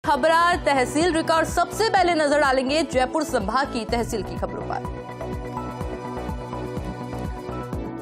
खबरा तहसील रिकॉर्ड। सबसे पहले नजर डालेंगे जयपुर संभाग की तहसील की खबरों पर।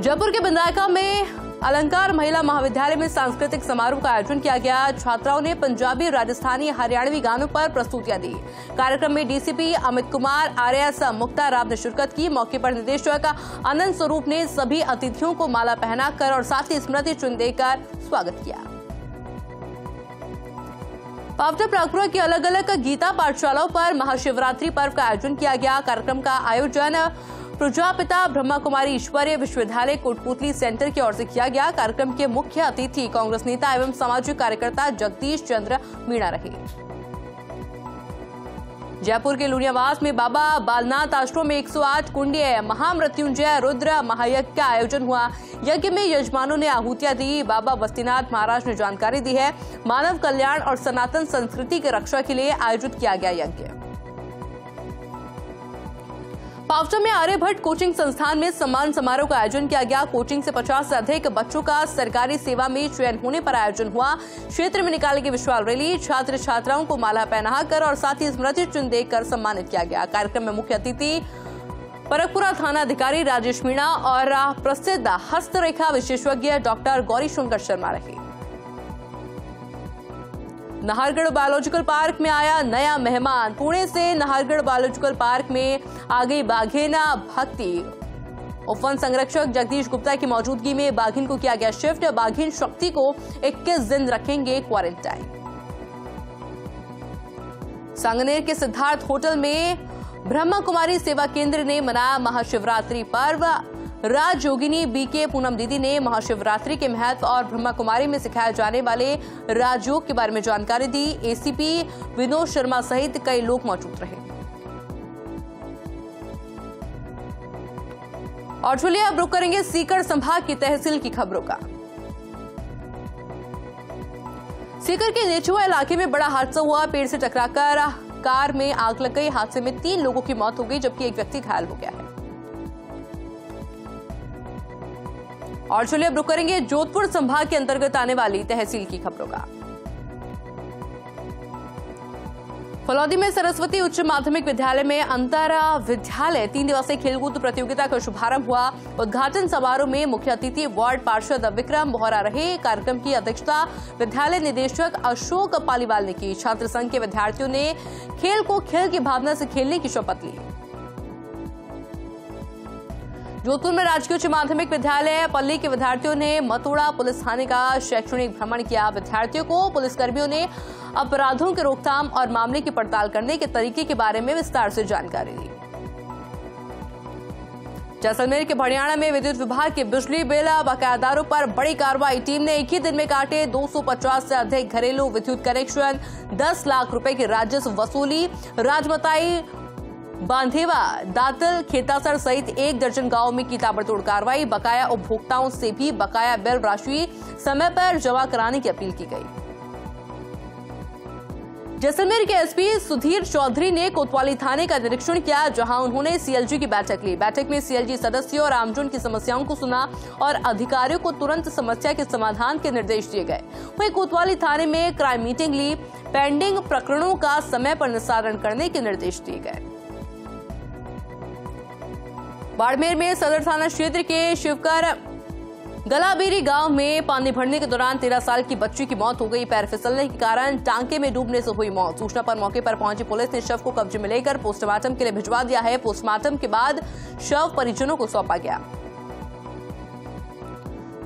जयपुर के बिंदायका में अलंकार महिला महाविद्यालय में सांस्कृतिक समारोह का आयोजन किया गया। छात्राओं ने पंजाबी, राजस्थानी, हरियाणवी गानों पर प्रस्तुतियां दी। कार्यक्रम में डीसीपी अमित कुमार, आरएएस मुक्ता राव ने शिरकत की। मौके पर निदेशक आनंद स्वरूप ने सभी अतिथियों को माला पहनाकर और साथ ही स्मृति चिन्ह देकर स्वागत किया। पावटा प्रागपुरा की अलग अलग गीता पाठशालाओं पर महाशिवरात्रि पर्व का आयोजन किया गया। कार्यक्रम का आयोजन प्रजापिता ब्रह्मा कुमारी ईश्वरीय विश्वविद्यालय कोटपुतली सेंटर की ओर से किया गया। कार्यक्रम के मुख्य अतिथि कांग्रेस नेता एवं सामाजिक कार्यकर्ता जगदीश चंद्र मीणा रहे। जयपुर के लुनियावास में बाबा बालनाथ आश्रम में 108 कुंडीय महामृत्युंजय रुद्र महायज्ञ का आयोजन हुआ। यज्ञ में यजमानों ने आहुतियां दी। बाबा बस्तीनाथ महाराज ने जानकारी दी है। मानव कल्याण और सनातन संस्कृति की रक्षा के लिए आयोजित किया गया यज्ञ। पावटा में आर्यभट्ट कोचिंग संस्थान में सम्मान समारोह का आयोजन किया गया। कोचिंग से 50 से अधिक बच्चों का सरकारी सेवा में चयन होने पर आयोजन हुआ। क्षेत्र में निकाली गई विशाल रैली, छात्र छात्राओं को माला पहनाकर और साथ ही स्मृति चिन्ह देकर सम्मानित किया गया। कार्यक्रम में मुख्य अतिथि परकपुरा थाना अधिकारी राजेश मीणा और प्रसिद्ध हस्तरेखा विशेषज्ञ डॉक्टर गौरी शंकर शर्मा रहे। नाहरगढ़ बायोलॉजिकल पार्क में आया नया मेहमान। पुणे से नाहरगढ़ बायोलॉजिकल पार्क में आ गई बाघिन भक्ति। वन संरक्षक जगदीश गुप्ता की मौजूदगी में बाघिन को किया गया शिफ्ट। बाघिन शक्ति को 21 दिन रखेंगे क्वारंटाइन। सांगनेर के सिद्धार्थ होटल में ब्रह्मा कुमारी सेवा केंद्र ने मनाया महाशिवरात्रि पर्व। राजयोगिनी बीके पूनम दीदी ने महाशिवरात्रि के महत्व और ब्रह्मा कुमारी में सिखाए जाने वाले राजयोग के बारे में जानकारी दी। एसीपी विनोद शर्मा सहित कई लोग मौजूद रहे। और चलिए अब रुक करेंगे सीकर संभाग की तहसील की खबरों का। सीकर के नेचुआ इलाके में बड़ा हादसा हुआ। पेड़ से टकराकर कार में आग लग गई। हादसे में 3 लोगों की मौत हो गई जबकि एक व्यक्ति घायल हो गया है। और चलिए अब रुक करेंगे जोधपुर संभाग के अंतर्गत आने वाली तहसील की खबरों का। फलौदी में सरस्वती उच्च माध्यमिक विद्यालय में अंतर विद्यालय 3 दिवसीय खेलकूद प्रतियोगिता का शुभारंभ हुआ। उद्घाटन समारोह में मुख्य अतिथि वार्ड पार्षद विक्रम बोहरा रहे। कार्यक्रम की अध्यक्षता विद्यालय निदेशक अशोक पालीवाल ने की। छात्र संघ के विद्यार्थियों ने खेल को खेल की भावना से खेलने की शपथ ली। जोधपुर में राजकीय उच्च माध्यमिक विद्यालय पल्ली के विद्यार्थियों ने मतोड़ा पुलिस थाने का शैक्षणिक भ्रमण किया। विद्यार्थियों को पुलिसकर्मियों ने अपराधों की रोकथाम और मामले की पड़ताल करने के तरीके के बारे में विस्तार से जानकारी दी। जैसलमेर के भड़ियाणा में विद्युत विभाग के बिजली बिल बकायादारों पर बड़ी कार्रवाई। टीम ने एक ही दिन में काटे 250 से अधिक घरेलू विद्युत कनेक्शन। 10 लाख रुपए की राजस्व वसूली। राजमताई, बांधेवा, दातल, खेतासर सहित 1 दर्जन गांवों में की ताबड़तोड़ कार्रवाई। बकाया उपभोक्ताओं से भी बकाया बिल राशि समय पर जमा कराने की अपील की गई। जैसलमेर के एसपी सुधीर चौधरी ने कोतवाली थाने का निरीक्षण किया जहां उन्होंने सीएलजी की बैठक ली। बैठक में सीएलजी सदस्यों और आमजन की समस्याओं को सुना और अधिकारियों को तुरंत समस्या के समाधान के निर्देश दिए गए। वहीं कोतवाली थाने में क्राइम मीटिंग ली। पेंडिंग प्रकरणों का समय पर निस्तारण करने के निर्देश दिए गए। बाड़मेर में सदर थाना क्षेत्र के शिवकर गलाबेरी गांव में पानी भरने के दौरान 13 साल की बच्ची की मौत हो गई। पैर फिसलने के कारण टांके में डूबने से हुई मौत। सूचना पर मौके पर पहुंची पुलिस ने शव को कब्जे में लेकर पोस्टमार्टम के लिए भिजवा दिया है। पोस्टमार्टम के बाद शव परिजनों को सौंपा गया।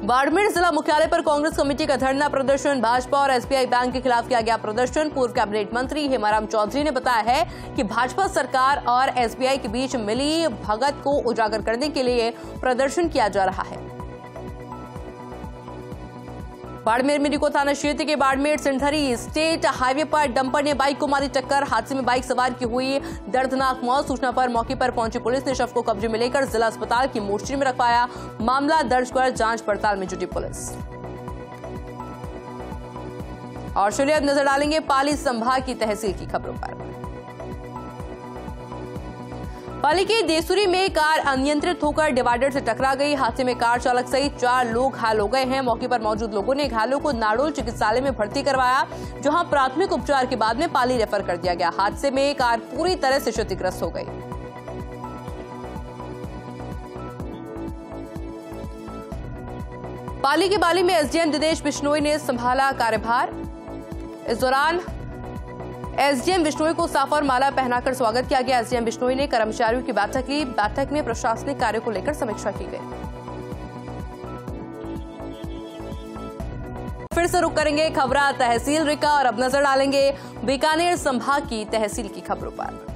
बाड़मेर जिला मुख्यालय पर कांग्रेस कमेटी का धरना प्रदर्शन। भाजपा और एसबीआई बैंक के खिलाफ किया गया प्रदर्शन। पूर्व कैबिनेट मंत्री हेमाराम चौधरी ने बताया है कि भाजपा सरकार और एसबीआई के बीच मिली भगत को उजागर करने के लिए प्रदर्शन किया जा रहा है। बाड़मेर में निको थाना क्षेत्र के बाड़मेर सिंधरी स्टेट हाईवे पर डंपर ने बाइक को मारी टक्कर। हादसे में बाइक सवार की हुई दर्दनाक मौत। सूचना पर मौके पर पहुंची पुलिस ने शव को कब्जे में लेकर जिला अस्पताल की मोर्चरी में रखवाया। मामला दर्ज कर जांच पड़ताल में जुटी पुलिस। और चलिए अब नजर डालेंगे पाली संभाग की तहसील की खबरों पर। पाली के देसुरी में कार अनियंत्रित होकर डिवाइडर से टकरा गई। हादसे में कार चालक सहित 4 लोग घायल हो गए हैं। मौके पर मौजूद लोगों ने घायलों को नाडोल चिकित्सालय में भर्ती करवाया, जहां प्राथमिक उपचार के बाद में पाली रेफर कर दिया गया। हादसे में कार पूरी तरह से क्षतिग्रस्त हो गई। पाली के बाली में एसडीएम दिनेश बिश्नोई ने संभाला कार्यभार। इस दौरान एसडीएम बिश्नोई को साफा और माला पहनाकर स्वागत किया गया। एसडीएम बिश्नोई ने कर्मचारियों की बैठक ली। बैठक में प्रशासनिक कार्यों को लेकर समीक्षा की गई। फिर से रुक करेंगे खबरा तहसील रिका और अब नजर डालेंगे बीकानेर संभाग की तहसील की खबरों पर।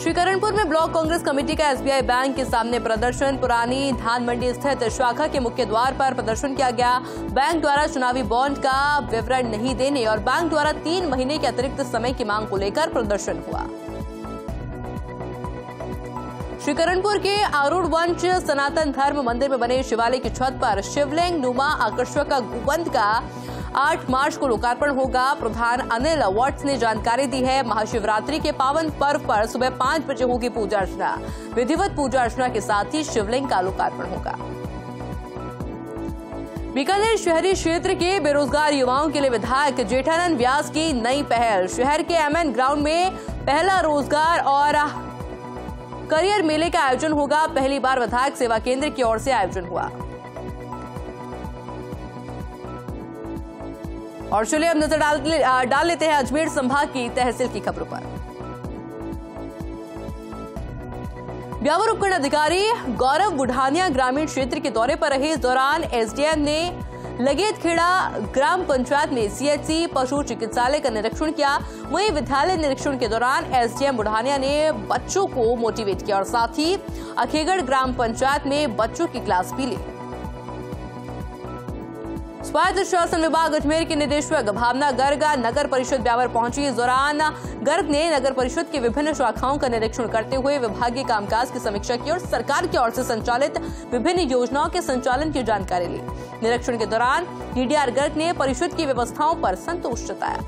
श्रीकरणपुर में ब्लॉक कांग्रेस कमेटी का एसबीआई बैंक के सामने प्रदर्शन। पुरानी धान मंडी स्थित शाखा के मुख्य द्वार पर प्रदर्शन किया गया। बैंक द्वारा चुनावी बॉन्ड का विवरण नहीं देने और बैंक द्वारा 3 महीने के अतिरिक्त समय की मांग को लेकर प्रदर्शन हुआ। श्रीकरणपुर के आरूढ़ वंश सनातन धर्म मंदिर में बने शिवालय की छत पर शिवलिंग नुमा आकर्षक गुंबद का 8 मार्च को लोकार्पण होगा। प्रधान अनिल वॉट्स ने जानकारी दी है। महाशिवरात्रि के पावन पर्व पर सुबह 5 बजे होगी पूजा अर्चना। विधिवत पूजा अर्चना के साथ ही शिवलिंग का लोकार्पण होगा। बीकानेर शहरी क्षेत्र के बेरोजगार युवाओं के लिए विधायक जेठानंद व्यास की नई पहल। शहर के एमएन ग्राउंड में पहला रोजगार और करियर मेले का आयोजन होगा। पहली बार विधायक सेवा केंद्र की ओर से आयोजन हुआ। और चलिए अब नजर डाल लेते हैं अजमेर संभाग की तहसील की खबरों पर। ब्यावर उपखंड अधिकारी गौरव बुढ़ानिया ग्रामीण क्षेत्र के दौरे पर रहे। इस दौरान एसडीएम ने लगेतखेड़ा ग्राम पंचायत में सीएचसी पशु चिकित्सालय का निरीक्षण किया। वहीं विद्यालय निरीक्षण के दौरान एसडीएम बुढ़ानिया ने बच्चों को मोटिवेट किया और साथ ही अखेगढ़ ग्राम पंचायत में बच्चों की क्लास भी ली। स्वायत्त शासन विभाग अजमेर के निदेशक भावना गर्ग नगर परिषद ब्यावर पहुंची। इस दौरान गर्ग ने नगर परिषद की विभिन्न शाखाओं का निरीक्षण करते हुए विभागीय कामकाज की समीक्षा की और सरकार की ओर से संचालित विभिन्न योजनाओं के संचालन की जानकारी ली। निरीक्षण के दौरान डीडीआर गर्ग ने परिषद की व्यवस्थाओं पर संतोष जताया।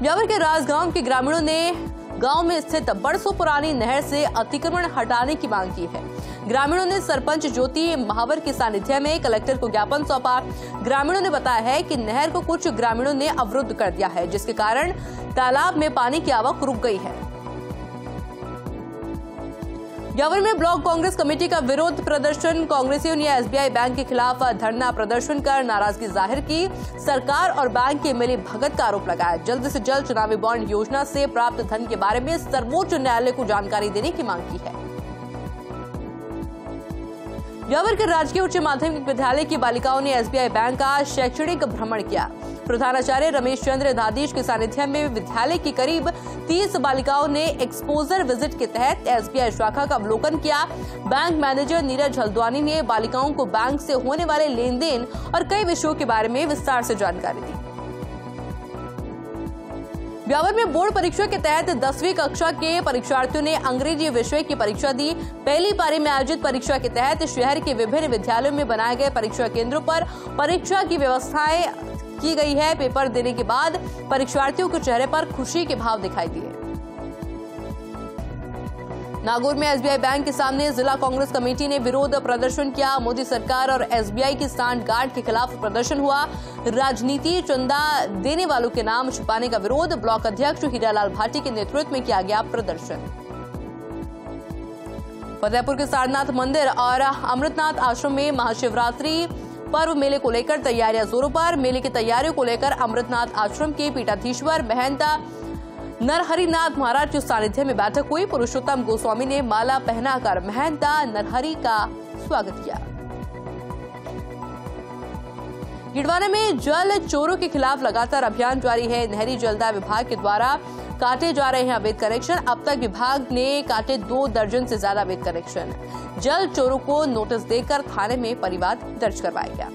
ब्यावर के राजगांव के ग्रामीणों ने गांव में स्थित बरसों पुरानी नहर से अतिक्रमण हटाने की मांग की है। ग्रामीणों ने सरपंच ज्योति महावर के सानिध्य में कलेक्टर को ज्ञापन सौंपा। ग्रामीणों ने बताया है कि नहर को कुछ ग्रामीणों ने अवरुद्ध कर दिया है, जिसके कारण तालाब में पानी की आवक रुक गई है। ब्यावर में ब्लॉक कांग्रेस कमेटी का विरोध प्रदर्शन। कांग्रेसियों ने एसबीआई बैंक के खिलाफ धरना प्रदर्शन कर नाराजगी जाहिर की। सरकार और बैंक की मिली भगत का आरोप लगाया। जल्द से जल्द चुनावी बॉन्ड योजना से प्राप्त धन के बारे में सर्वोच्च न्यायालय को जानकारी देने की मांग की है। ब्यावर के राजकीय उच्च माध्यमिक विद्यालय की बालिकाओं ने एसबीआई बैंक का शैक्षणिक भ्रमण किया। प्रधानाचार्य रमेश चंद्र दादीश के सानिध्य में विद्यालय की करीब 30 बालिकाओं ने एक्सपोजर विजिट के तहत एसबीआई शाखा का अवलोकन किया। बैंक मैनेजर नीरज हल्द्वानी ने बालिकाओं को बैंक से होने वाले लेन देन और कई विषयों के बारे में विस्तार से जानकारी दी। ब्यावर में बोर्ड परीक्षा के तहत 10वीं कक्षा के परीक्षार्थियों ने अंग्रेजी विषय की परीक्षा दी। पहली पारी में आयोजित परीक्षा के तहत शहर के विभिन्न विद्यालयों में बनाए गए परीक्षा केंद्रों पर परीक्षा की व्यवस्थाएं की गई है। पेपर देने के बाद परीक्षार्थियों के चेहरे पर खुशी के भाव दिखाई दिए। नागौर में एसबीआई बैंक के सामने जिला कांग्रेस कमेटी ने विरोध प्रदर्शन किया। मोदी सरकार और एसबीआई की सांठ गांठ के खिलाफ प्रदर्शन हुआ। राजनीति चंदा देने वालों के नाम छुपाने का विरोध। ब्लॉक अध्यक्ष हीरालाल भाटी के नेतृत्व में किया गया प्रदर्शन। फतेहपुर के सारनाथ मंदिर और अमृतनाथ आश्रम में महाशिवरात्रि पर्व मेले को लेकर तैयारियां जोरों पर। मेले की तैयारियों को लेकर अमृतनाथ आश्रम के पीठाधीश्वर महंत नरहरिनाथ महाराज के सानिध्य में बैठक हुई। पुरुषोत्तम गोस्वामी ने माला पहनाकर महंत नरहरि का स्वागत किया। गिडवाना में जल चोरों के खिलाफ लगातार अभियान जारी है। नहरी जलदाय विभाग के द्वारा काटे जा रहे हैं अवैध कनेक्शन। अब तक विभाग ने काटे 2 दर्जन से ज्यादा अवैध कनेक्शन। जल चोरों को नोटिस देकर थाने में परिवाद दर्ज करवाया गया।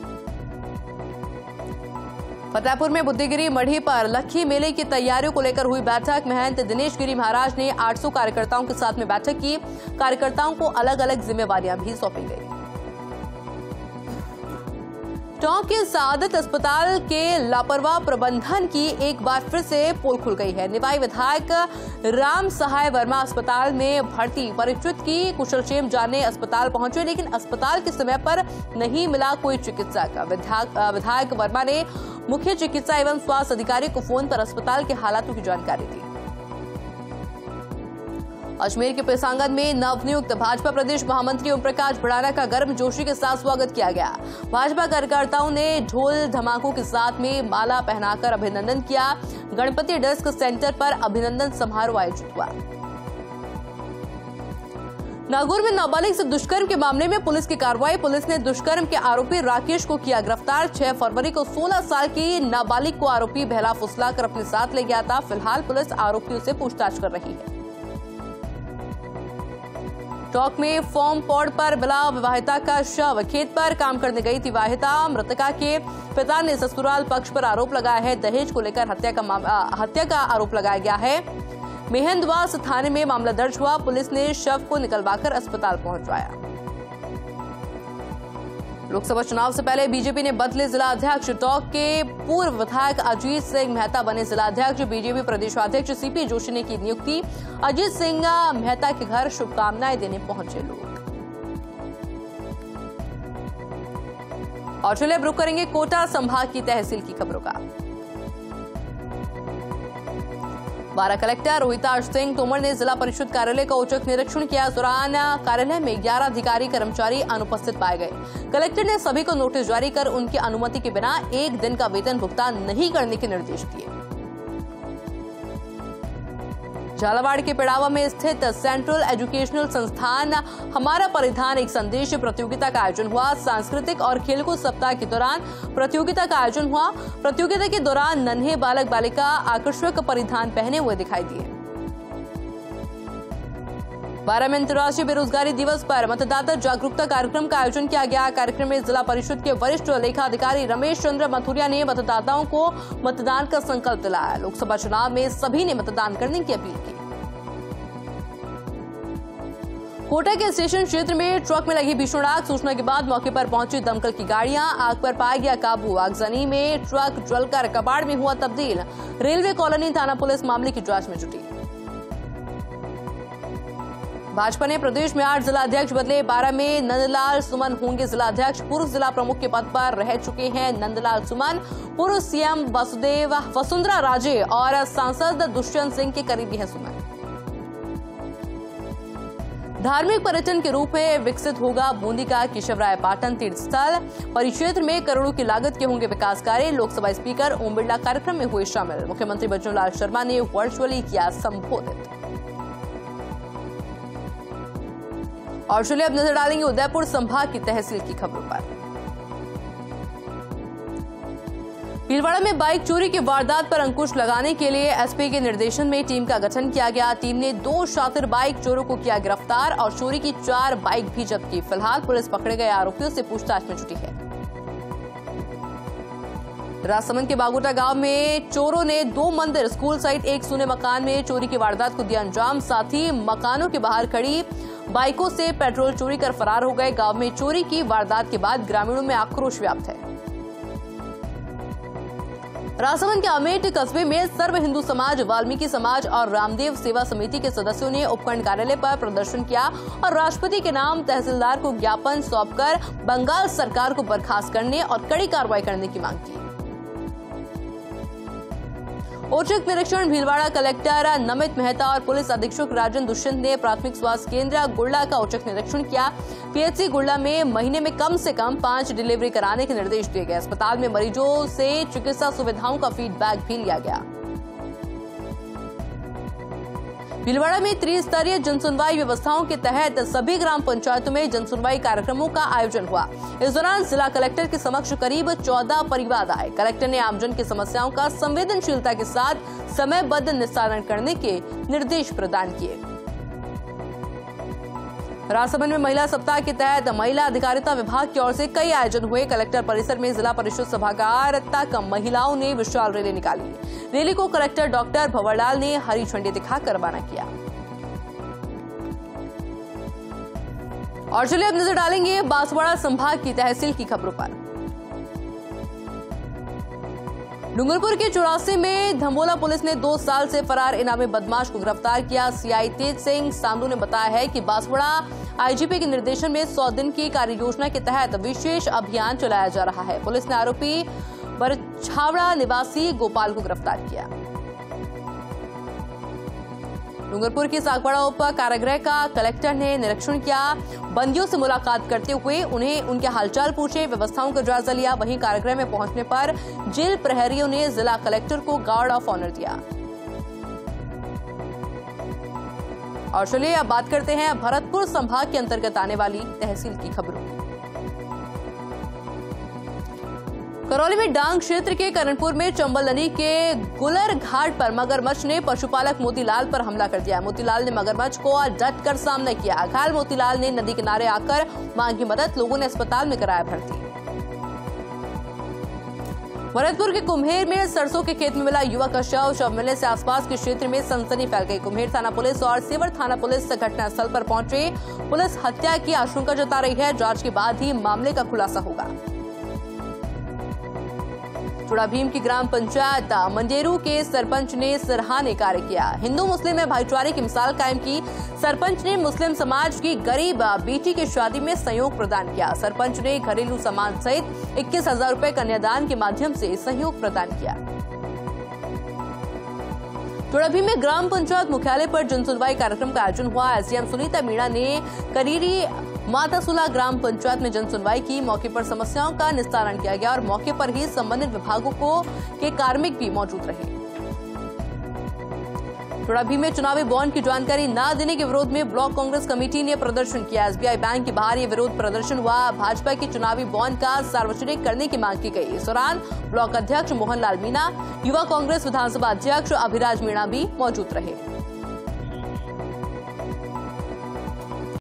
फतेहपुर में बुद्धिगिरी मढ़ी पर लक्खी मेले की तैयारियों को लेकर हुई बैठक। महंत दिनेश गिरी महाराज ने 800 कार्यकर्ताओं के साथ में बैठक की। कार्यकर्ताओं को अलग अलग जिम्मेवारियां भी सौंपी गई। टोंक के सआदत अस्पताल के लापरवाह प्रबंधन की एक बार फिर से पोल खुल गई है। निवाई विधायक राम सहाय वर्मा अस्पताल में भर्ती परिचित की कुशलक्षेम जानने अस्पताल पहुंचे, लेकिन अस्पताल के समय पर नहीं मिला कोई चिकित्सक। विधायक वर्मा ने मुख्य चिकित्सा एवं स्वास्थ्य अधिकारी को फोन पर अस्पताल के हालातों की जानकारी दी। अजमेर के पेशांगन में नवनियुक्त भाजपा प्रदेश महामंत्री ओम प्रकाश भड़ाना का गर्मजोशी के साथ स्वागत किया गया। भाजपा कार्यकर्ताओं ने ढोल धमाकों के साथ में माला पहनाकर अभिनंदन किया। गणपति डेस्क सेंटर पर अभिनंदन समारोह आयोजित हुआ। नागौर में नाबालिग से दुष्कर्म के मामले में पुलिस की कार्रवाई। पुलिस ने दुष्कर्म के आरोपी राकेश को किया गिरफ्तार। 6 फरवरी को 16 साल की नाबालिग को आरोपी बहला फुसलाकर अपने साथ ले गया था। फिलहाल पुलिस आरोपियों से पूछताछ कर रही है। टोंक में फॉर्म पॉड पर मिला विवाहिता का शव। खेत पर काम करने गई थी विवाहिता। मृतका के पिता ने ससुराल पक्ष पर आरोप लगाया है। दहेज को लेकर हत्या का आरोप लगाया गया है। मेहंदवास थाने में मामला दर्ज हुआ। पुलिस ने शव को निकलवाकर अस्पताल पहुंचाया। लोकसभा चुनाव से पहले बीजेपी ने बदले जिलाध्यक्ष। टोंक के पूर्व विधायक अजीत सिंह मेहता बने जिलाध्यक्ष। बीजेपी प्रदेशाध्यक्ष सीपी जोशी ने की नियुक्ति। अजीत सिंह मेहता के घर शुभकामनाएं देने पहुंचे लोग। और चलिए अब रुक करेंगे कोटा संभाग की तहसील की खबरों का। बारा कलेक्टर रोहिताश सिंह तोमर ने जिला परिषद कार्यालय का औचक निरीक्षण किया। इस दौरान कार्यालय में 11 अधिकारी कर्मचारी अनुपस्थित पाए गए। कलेक्टर ने सभी को नोटिस जारी कर उनकी अनुमति के बिना 1 दिन का वेतन भुगतान नहीं करने के निर्देश दिए। झालावाड़ के पिड़ावा में स्थित सेंट्रल एजुकेशनल संस्थान हमारा परिधान एक संदेश प्रतियोगिता का आयोजन हुआ। सांस्कृतिक और खेलकूद सप्ताह के दौरान प्रतियोगिता का आयोजन हुआ। प्रतियोगिता के दौरान नन्हे बालक बालिका आकर्षक परिधान पहने हुए दिखाई दिए। 12 में अंतर्राष्ट्रीय बेरोजगारी दिवस पर मतदाता जागरूकता कार्यक्रम का आयोजन किया गया। कार्यक्रम में जिला परिषद के वरिष्ठ लेखा अधिकारी रमेश चंद्र मथुरिया ने मतदाताओं को मतदान का संकल्प दिलाया। लोकसभा चुनाव में सभी ने मतदान करने की अपील की। कोटा के स्टेशन क्षेत्र में ट्रक में लगी भीषण आग। सूचना के बाद मौके पर पहुंची दमकल की गाड़ियां। आग पर पाया गया काबू। आगजनी में ट्रक जलकर कबाड़ में हुआ तब्दील। रेलवे कॉलोनी थाना पुलिस मामले की जांच में जुटी। भाजपा ने प्रदेश में 8 जिलाध्यक्ष बदले। 12 में नंदलाल सुमन होंगे जिलाध्यक्ष। पूर्व जिला प्रमुख के पद पर रह चुके हैं नंदलाल सुमन। पूर्व सीएम वसुंधरा राजे और सांसद दुष्यंत सिंह के करीबी हैं सुमन। धार्मिक पर्यटन के रूप में विकसित होगा बूंदी का केशवराय पाटन तीर्थ स्थल। परिक्षेत्र में करोड़ों की लागत के होंगे विकास कार्य। लोकसभा स्पीकर ओम बिरला कार्यक्रम में हुए शामिल। मुख्यमंत्री बच्चूलाल शर्मा ने वर्चुअली किया संबोधित। और चलिए अब नजर डालेंगे उदयपुर संभाग की तहसील की खबरों पर। भीलवाड़ा में बाइक चोरी की वारदात पर अंकुश लगाने के लिए एसपी के निर्देशन में टीम का गठन किया गया। टीम ने 2 शातिर बाइक चोरों को किया गिरफ्तार और चोरी की 4 बाइक भी जब्त की। फिलहाल पुलिस पकड़े गए आरोपियों से पूछताछ में जुटी है। राजसमंद के बागोटा गांव में चोरों ने 2 मंदिर, स्कूल सहित एक सूने मकान में चोरी की वारदात को दिया अंजाम। साथ ही मकानों के बाहर खड़ी बाइकों से पेट्रोल चोरी कर फरार हो गए। गांव में चोरी की वारदात के बाद ग्रामीणों में आक्रोश व्याप्त है। राजसमंद के अमेठ कस्बे में सर्व हिंदू समाज, वाल्मीकि समाज और रामदेव सेवा समिति के सदस्यों ने उपखंड कार्यालय पर प्रदर्शन किया और राष्ट्रपति के नाम तहसीलदार को ज्ञापन सौंपकर बंगाल सरकार को बर्खास्त करने और कड़ी कार्रवाई करने की मांग की। औचक निरीक्षण भीलवाड़ा कलेक्टर नमित मेहता और पुलिस अधीक्षक राजन दुष्यंत ने प्राथमिक स्वास्थ्य केंद्र गुड़ला का औचक निरीक्षण किया। पीएचसी गुड़ला में महीने में कम से कम 5 डिलीवरी कराने के निर्देश दिए गए। अस्पताल में मरीजों से चिकित्सा सुविधाओं का फीडबैक भी लिया गया। भीलवाड़ा में त्रिस्तरीय जनसुनवाई व्यवस्थाओं के तहत सभी ग्राम पंचायतों में जनसुनवाई कार्यक्रमों का आयोजन हुआ। इस दौरान जिला कलेक्टर के समक्ष करीब 14 परिवाद आए। कलेक्टर ने आमजन की समस्याओं का संवेदनशीलता के साथ समयबद्ध निस्तारण करने के निर्देश प्रदान किए। राजसमंद में महिला सप्ताह के तहत महिला अधिकारिता विभाग की ओर से कई आयोजन हुए। कलेक्टर परिसर में जिला परिषद सभागार तक महिलाओं ने विशाल रैली निकाली। रैली को कलेक्टर डॉक्टर भंवरलाल ने हरी झंडी दिखाकर रवाना किया। और चलिए अब नजर डालेंगे बांसवाड़ा संभाग की तहसील की खबरों पर। डूंगरपुर के 84 में धमोला पुलिस ने 2 साल से फरार इनामी बदमाश को गिरफ्तार किया। सीआई तेज सिंह सांधु ने बताया है कि बांसवाड़ा आईजीपी के निर्देशन में 100 दिन की कार्य योजना के तहत विशेष अभियान चलाया जा रहा है। पुलिस ने आरोपी बरछावड़ा निवासी गोपाल को गिरफ्तार किया। डूंगरपुर की सागवाड़ा उप कारागृह का कलेक्टर ने निरीक्षण किया। बंदियों से मुलाकात करते हुए उन्हें उनके हालचाल पूछे, व्यवस्थाओं का जायजा लिया। वहीं कारागृह में पहुंचने पर जेल प्रहरियों ने जिला कलेक्टर को गार्ड ऑफ ऑनर दिया। और चलिए अब बात करते हैं भरतपुर संभाग के अंतर्गत आने वाली तहसील की खबरों की। करौली में डांग क्षेत्र के करणपुर में चंबल नदी के गुलर घाट पर मगरमच्छ ने पशुपालक मोतीलाल पर हमला कर दिया। मोतीलाल ने मगरमच्छ को डटकर सामना किया। घायल मोतीलाल ने नदी किनारे आकर मांगी मदद। लोगों ने अस्पताल में कराया भर्ती। भरतपुर के कुम्हेर में सरसों के खेत में मिला युवक का शव मिलने से आसपास के क्षेत्र में सनसनी फैल गई। कुम्हेर थाना पुलिस और सेवर थाना पुलिस घटनास्थल पर पहुंचे। पुलिस हत्या की आशंका जता रही है। जांच के बाद ही मामले का खुलासा होगा। चुड़ा भीम की ग्राम पंचायत मंडेरू के सरपंच ने सराहनीय कार्य किया। हिंदू मुस्लिम में भाईचारे की मिसाल कायम की। सरपंच ने मुस्लिम समाज की गरीब बेटी की शादी में सहयोग प्रदान किया। सरपंच ने घरेलू सामान सहित 21,000 रुपए कन्यादान के माध्यम से सहयोग प्रदान किया। चुड़ा भीम में ग्राम पंचायत मुख्यालय पर जनसुनवाई कार्यक्रम का आयोजन हुआ। एसडीएम सुनीता मीणा ने करीरी मातासुला ग्राम पंचायत में जनसुनवाई की। मौके पर समस्याओं का निस्तारण किया गया और मौके पर ही संबंधित विभागों के कार्मिक भी मौजूद रहे। चुड़ा भीम में चुनावी बॉन्ड की जानकारी न देने के विरोध में ब्लॉक कांग्रेस कमेटी ने प्रदर्शन किया। एसबीआई बैंक के बाहर ये विरोध प्रदर्शन हुआ। भाजपा के चुनावी बॉन्ड का सार्वजनिक करने की मांग की गई। इस दौरान ब्लॉक अध्यक्ष मोहनलाल मीणा, युवा कांग्रेस विधानसभा अध्यक्ष अभिराज मीणा भी मौजूद रहे।